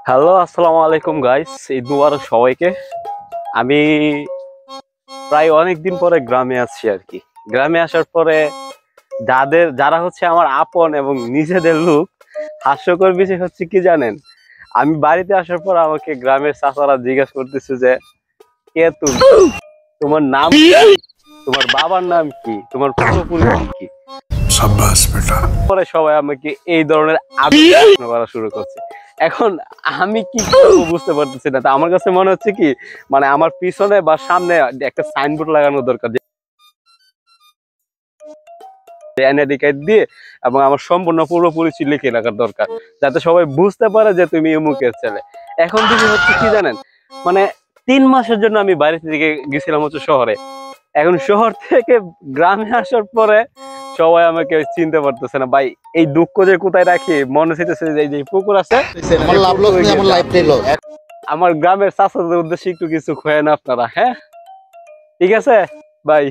Hello, আসসালামু আলাইকুম guys. Eid মুবারক সবাইকে। আমি প্রায় অনেকদিন পরে গ্রামে আসছি আর কি। গ্রামে আসার পরে যারা হচ্ছে আমার আপন এবং নিজেদের লোক, হাস্যকর বিষয় হচ্ছে কি জানেন, আমি বাড়িতে আসার পর আমাকে গ্রামের চাচারা জিজ্ঞেস করতেছে যে কে তুমি, তোমার নাম কি, তোমার বাবার নাম কি, তোমার পূর্বপুরুষ কি। शाबाश बेटा। পরে সবাই আমাকে এই ধরনের প্রশ্ন করা শুরু করছে। এখন আমি কি করবো বুঝতে পারতেছি না। তা আমার কাছে মনে হচ্ছে কি, মানে আমার পিছনে বা সামনে একটা সাইনবোর্ড লাগানো দরকার, যে এনআইডি কার্ড দিয়ে এবং আমার সম্পূর্ণ পূর্বপরিচয় লিখে রাখার দরকার, যাতে সবাই বুঝতে পারে যে তুমি অমুকের ছেলে। এখন যদি হচ্ছে কি জানেন, মানে 3 মাসের জন্য আমি বাইরে থেকে গেছিলাম হচ্ছে শহরে। এখন শহর থেকে গ্রামে আসার পরে সবাই আমাকে চিনতে পারতেছে না ভাই। এই দুঃখ যে কোথায় রাখি, মনে হইতেছে যে এই যে পুকুর আছে, আমার গ্রামের চাচাদের উদ্দেশ্যে একটু কিছু খোয়েন আপনারা। হ্যাঁ, ঠিক আছে ভাই।